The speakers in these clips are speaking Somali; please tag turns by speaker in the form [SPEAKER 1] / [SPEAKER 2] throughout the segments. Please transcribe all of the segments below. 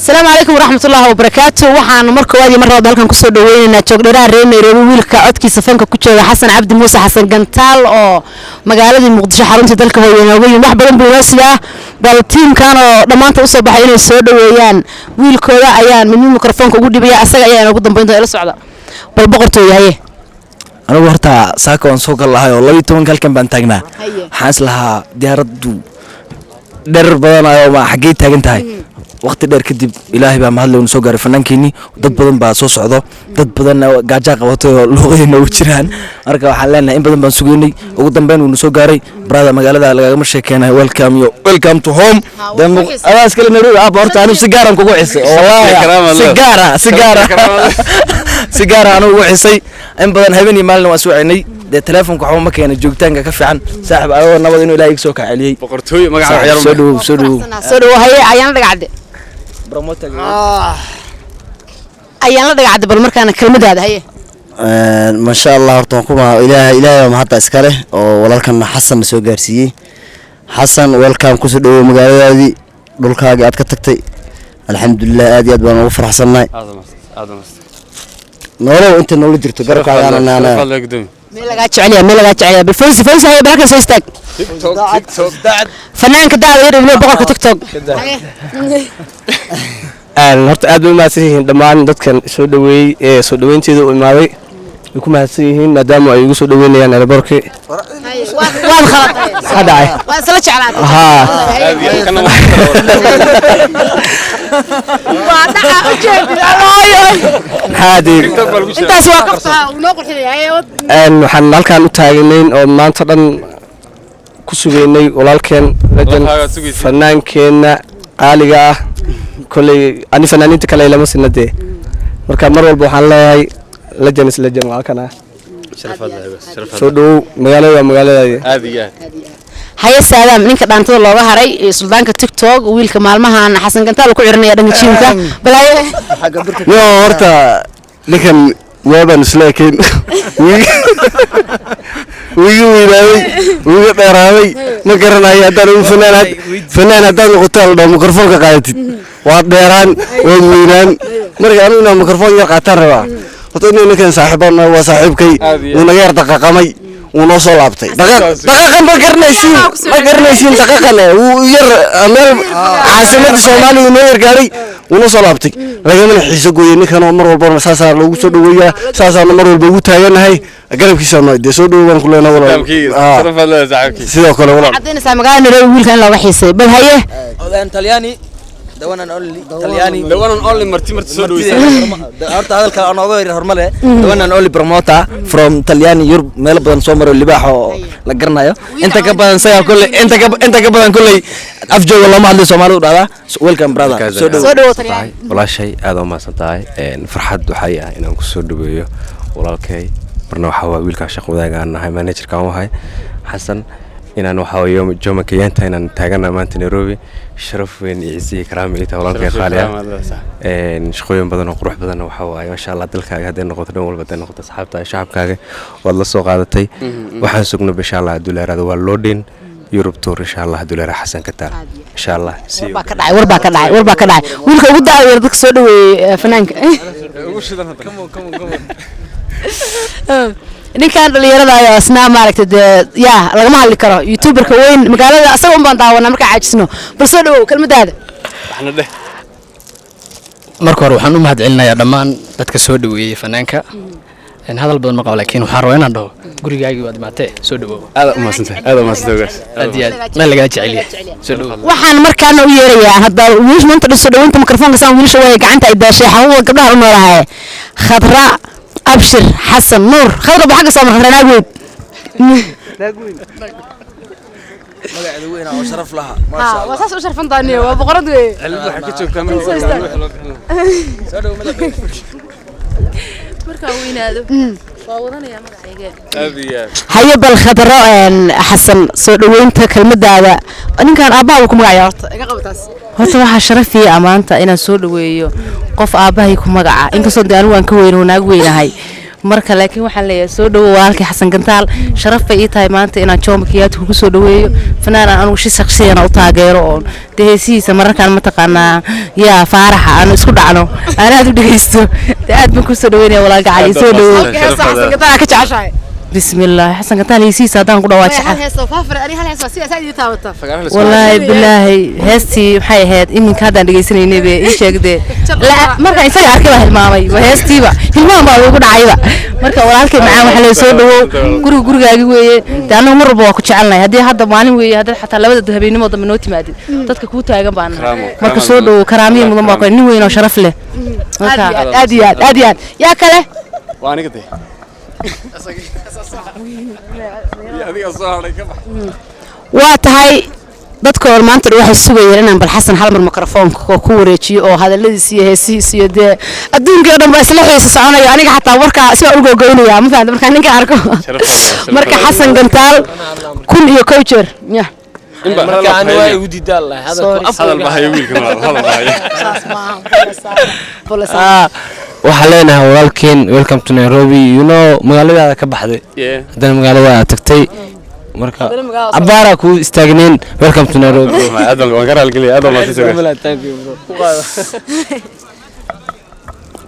[SPEAKER 1] السلام عليكم ورحمة الله وبركاته. وحنا مركو وادي مرة بالكم كسر دوينا تجدران ريمي رويلك عدكي سفنك كتير حسن عبد موسى حسن جنتال أو مقالة المقدسة حرمت ذلك وينا وين واحد بالمناسبة بالتيم كانوا لما أنت وصل بحين السود ويان ويلك ولا أيان من الميكروفون كقولي بيا أسرع أيان قدام بينتو إلى السعودة بالبقرة وياه.
[SPEAKER 2] أنا ورتا ساكون سوق الله والله يتون كلكم بنتجنا حاس لها ديارد درب أنا ما حكيت تاجنتهاي وقت دير كدب إلهي بقى محل ونسوق عرفنان كيني ضد بدن بقى صوص عضو ضد بدن جاجا قوته لغين وجران أركب حلنا إن بدن بنسوقيني وقدام بين ونسوق عري برادا مقالة على مش كنا ويلكم تو هوم دم أنا أسكال نروح أبورت أنا سيجارة مكوع عيسى والله سيجارة أنا وعيسى إن بدن هبني مالنا وسوعني ده تلفون كحوم مكان الجوجتان كفي عن ساحب أول نبض إنه لا يكسوك عليه
[SPEAKER 3] بقرتوي ما قاعد
[SPEAKER 2] عيال سدو
[SPEAKER 1] هي عيان رجعت أيام لا قاعد بالمركان كلمة هذا هي
[SPEAKER 4] ما شاء الله أرتوكم إلى ما حتى إسكاله ولا كان حسن مسوي جارسية حسن والكام كسر مقالة هذه بالكاج أتكتكتي الحمد لله هذه أدبنا وفر حسناي
[SPEAKER 3] هذا
[SPEAKER 4] نورو أنت نولي درت جرك أنا
[SPEAKER 1] ميلا قاعد عليها بالفوز هي بالك سيستك فنان كده غير اللي بقولك تيك توك
[SPEAKER 5] horta aad bay mahadsan yihiin dhammaan dadkan soo dhaweeyay soo dhaweynteeda u imaaday way ku mahadsan yihiin maadaama ay igu soo dhaweynayaan airportka
[SPEAKER 1] waan khalatay waan isla jeclaatay waa dhaca u jeedin alooyo
[SPEAKER 5] haadir
[SPEAKER 1] intaas waa qabtaa noo qurxinay
[SPEAKER 5] waxaan halkaan u taagnayn oo maanta dhan ku sugeynay walaalkeen lajan fannaankeena qaaliga ah كل أنا فنانين تكلم لما سندة مركب مرة البوحان لا لجنس لجن وعكنا شرف سودو مقالة
[SPEAKER 3] هذه
[SPEAKER 1] هاي السلام منك دانت الله وهري سلطان كتيك توك ويل كمال مهان حسن كنتال وكل عرني هذا نشيمك بلا
[SPEAKER 5] يا ورتا لكن وابن سلاكين ويجي تراوي ما كرنا يا دارو فنان هذا قتال ده ميكروفون كقاعدتي واديران وميران مرجع أنا ميكروفون يقطع روا وتقولي إنك صاحبنا وصاحبكي ونغير دقيقة ونوصل عبتي دقيقة ما قرنيشين دقيقة وير أمير عاصمة الصومال ونغير قاري ونوصل عبتي لكن من حسقوا إني كانوا مرة والبرم ساسا لو سودوا ويا ساسا مرة والبوت هاي هاي أقرب كيسان ما يدي سودوا وانكلنا ولا
[SPEAKER 3] صرف الله زعلكي
[SPEAKER 5] سيدا كله ولا
[SPEAKER 1] عدينا سامقان نروي كان لو وحيسي بل هيه
[SPEAKER 2] أولان تلياني دوانا نقول تلياني
[SPEAKER 3] دوانا نقول مرتي سودوا
[SPEAKER 2] أرت هذا الكلام أنا غير هرمله دوانا نقول بروموتا from تلياني يورب ملبون سومر اللي باحوا لقرنا يا أنت كبان سيا كل أنت كبان كل أفجع والله ما عندي سومر ولا ويلكم براذر
[SPEAKER 1] سودوا تلياني
[SPEAKER 6] ولا شيء هذا ما صنعه فرحة وحياة إن أنكم سودوا بيو ولا كي برنا وحوا ويلك شق وذاك أنا هاي مانجر كانوا هاي حسن إن أنا وحوا يوم كيانتا إن تاجنا مانت نيروبي شرف وين يعزي كرامي تولان كي خاليا شخويهم بدنا وقروح بدنا وحوا ما شاء الله دلك هذين نقطة نول بدنا نقطة أصحاب تاع شعب كاجي والله سوق هذا تي وحنسقنا بإن شاء الله دولار هذا واللودين يوروب تور إن شاء الله دولار حسن كتار إن شاء الله
[SPEAKER 1] وربا كداي ويلك ودا يردك سودو فنانك ninkan dhalinyarada ayaa isna maaragtay yaa laga hadli karo youtuberka weyn magaalada asaga un baan daawanaa marka caajisno bal soo dhawow kelmadaada
[SPEAKER 3] waxna dheh
[SPEAKER 7] marka hore waxaan u mahadcelinayaa dhammaan dadka soo dhaweeyay fanaanka hadal badan ma qabo laakiin waxaan rabaa inaan dhaho gurigaagii waad imaatee soo dhawow
[SPEAKER 3] aad u mahadsantahay
[SPEAKER 7] meel lagaa jecel yahay soo dhawow
[SPEAKER 1] waxaan markaana u yeerayaa hadda wiish maanta soo dhawaynta mikrofoonka saan wiilasha way gacanta ay daashay xawada gabdhaha u noolahay khadra أبشر حسن نور خير بحاجة صامر ناقويد
[SPEAKER 2] مقعد وين أو شرف لها ما شاء الله
[SPEAKER 1] وصاص وشرف انطاني وبقرد وين
[SPEAKER 3] علبو حكيتو كامل
[SPEAKER 8] مركا وين هذا فاوضنا يا مدحيقه
[SPEAKER 1] هيا بالخضراء حسن سودوينتا كلمداada ninkan aabbaha ku magacayo horta iga qabtaas
[SPEAKER 8] horta waxa sharafiye amaanta inaan soo dhaweeyo qof aabbahay ku magaca inkastoo daan waan ka weyn oo naag weynahay marka laakiin waxaan leeyahay soo dhawo walaalkay xasan gantaal sharaf bay ii tahay maanta inaan Jomo Kenyatta ku soo dhaweeyo fanaana anigu si shakhsiyan u taageero oo heesiisa mararkaan ma taqaanaa yaa faaraxa aan isku dhacno aan aad u dhageysto aad baan ku soo dhaweynaya walaalka cali soo dhawo
[SPEAKER 1] xasan gantaal ka jeceshahay
[SPEAKER 8] بسم الله حسن قتال يسيس هذا نقول واجح والله بالله هستي محي هاد إني كذا نجيسني نبي إيش كده لا مرة إنسان أركبه المامي وهستي بقى الماما بقول عيبة مرة ولكن معاه محل يسوده جرو جاي لأنه مرة بوقت شعلنا هذا ماني وهذا حتى لو ده بيني ما ضمنوتي ما أدري تذكر كوتا يا جماعة مرة سوده كرامي من ما كان نوين وشرف له أديان يا كله
[SPEAKER 3] وأنا كده
[SPEAKER 1] waa tahay dadka oo maanta waxay sugayeen inaan bal xasan hal mar mikrofoonka ku wareejiyo oo hadaladiisa iyo heesiisa iyo de adduunka oo dhan ba isla xiisa soconayo aniga xataa warka isla ugu goynaya ma fahanto marka ninka arko marka xasan gantaal kun iyo coacher ya
[SPEAKER 2] marka aan waa ugu diidaal lahay
[SPEAKER 3] hadal bahay wiilka hadal bahay
[SPEAKER 2] waxa leenahay walaalkeen welcome to Nairobi magaalada ka baxday hadana magaalada tagtay marka abara ku istaagneen welcome to Nairobi
[SPEAKER 3] adal waan ka raalgeliyay adal ma soo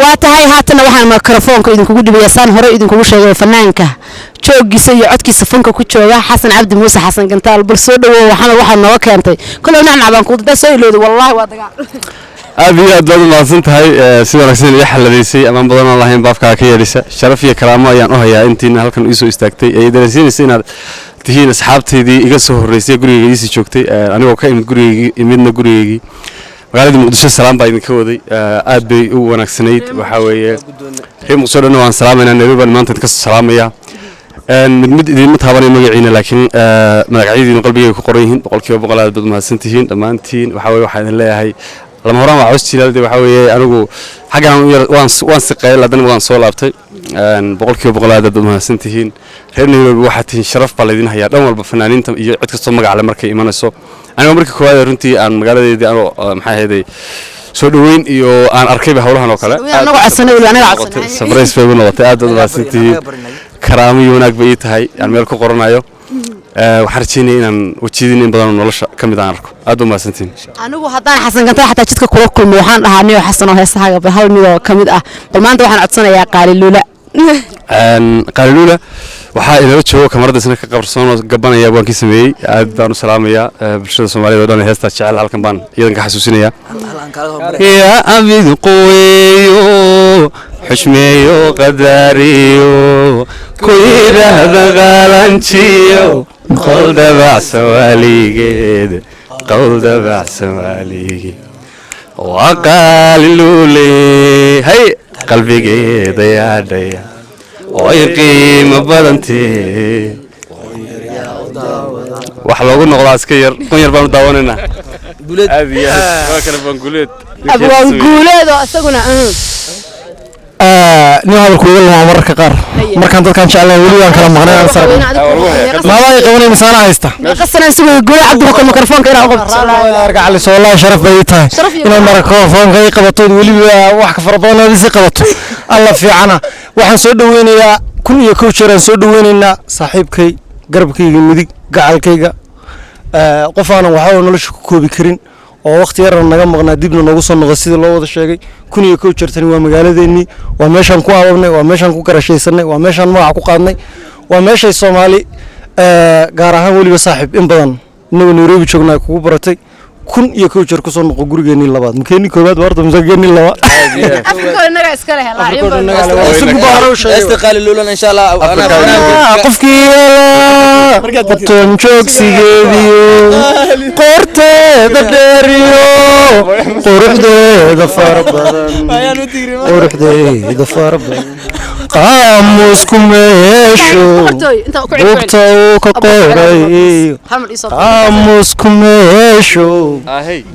[SPEAKER 1] waa tahay haatan waxaan mikrofoonka idinku dhibayaa saan hore idinku sheegay fanaanka joogiisa iyo codkiisa fanka ku jooga xasan cabdi muuse xasan gantaal bal soo dhawo waxa noo keentay kullu nacnab aan ku dad soo ilooday wallahi waa dagaal
[SPEAKER 3] aad iyo aad baad maasan tahay si wanaagsan iyo xaladaysay ama badan oo lahayn baafka ka yeelisa sharaf iyo karaamo ayaan u hayaa intiina halkan u soo istaagtay ay dareensiinaysa inaad tihiin asxaabteedii iga soo horeysay gurigeyga joogtay anigoo ka imid gurigeyga magaalada Muqdisho salaam baa idinka waday aad bay u wanaagsanayd waxa weeye reer Muqdisho dhan waan salaamayna Nairobi maanta ka salaamaya mid idin taabanay magaciina laakiin magacyadiina qalbigayga ku qoran yihiin boqolkiiba boqol aad baad mahadsan tihiin dhammaantiin waxa weeye waxaan leeyahay lama horaan waa cusjilaalday waxa weeye anigu xagan waan siqay ladan waan soo laabtay boqolkiiba boqol aad baad mahadsan tihiin reer Nairobi waxa tiin sharaf baa leedin hayaa dhan walba fanaaniinta iyo cid kasta magac leh markay imanayso aniga markii koowaad runtii aan magaaladeedii aan maxay ahayd soo dhaweyn iyo aan arkayba hawlahan oo kale
[SPEAKER 1] anagu codsanay
[SPEAKER 3] surprise bay noqotay aad baad mahadsan tihiin karaamo iyo wanaag bay tahay aan meel ku qoranayo waxaan rajeynaa inaan wajidin in badan nolosha kamid aan arko aad u maasantiin
[SPEAKER 1] anigu haddaan xasan gantaal xataa jidka kula kulmo waxaan dhahaa niyo xasan oo heesaha hal mid oo kamid ah bal maanta waxaan codsanayaa qaaliluula
[SPEAKER 3] qaaliluula waxaa inala joogo kamaradaasna ka qabarsoon oo gabanaya waan ka sameeyey aad baan u salaamayaa bulshada Soomaaliyeed oo dhan heestaa jecel halkan baan iyadan ka xasuusinayaa ya amid qoweeyo xushmeeyo qadariyo ku yiraahdo qalanjiyo qoldabac Soomaaliyeed qoldabac Soomaaliyeed waa qaaliluule hay qalbigeeda yaadaya way qiimo badantee wax loogu noqdaa iska yar kun yar baan u daawanaynaa guuleed aad iyo aad waa kala banguleed
[SPEAKER 1] abwaan guuleed oo asaguna
[SPEAKER 5] nin hadalku uga lahaa mararka qaar markaan dadkan jeclaan weli waan kala maqnay aan sarag maadaa ay qabanay misaana haysta
[SPEAKER 1] qasana suuga guuleed cabdi mikrofoonka inaa u qabto
[SPEAKER 5] argacali wallahi sharaf bay tahay inaan mikrofoonka ay qabato weli wax ka farabadan oo si qabato alla fiicana waxaan soo dhaweynayaa kun iyo kow jeer aan soo dhaweynaynaa saaxiibkay garabkayga midig gacalkayga qof aan waxa nolosha ku koobi karin oo waqti yar naga maqnaa dibna noogu soo noqday sida loo wada sheegay kun iyo kow jeer tani waa magaaladeennii waa meeshaan ku aababnay waa meeshaan ku garashaysanay waa meeshaan magac ku qaadnay waa meeshay Soomaali gaar ahaan weliba saaxiib in badan inagoo Nairobi joognaa kugu baratay kun iyo kow jeer ku soo noqo gurigeennii labaad makeeni koobaad warta masageennii labaad
[SPEAKER 1] afrika inaga iska leh
[SPEAKER 2] qaaliluulan insha Allah
[SPEAKER 5] qofkii markaan joogsigeediyo qorteeda dheeriyo quruxdeeda farabadan qaamusku meesho bugta uu ka qoray qaamusku meesho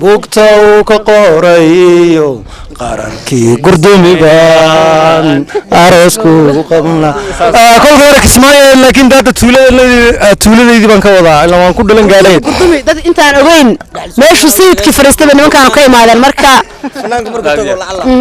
[SPEAKER 5] bugta uu ka qoray qarankii gurdumibaan aroosku qabna kolka hore kismaayo laakiin dad tuuladeedii baan ka wadaa ilaa waan ku dhalan gaadhay
[SPEAKER 1] gurdumi dad intaan ogeyn meeshu sayidkii fariistay nimankaan ka imaadeen marka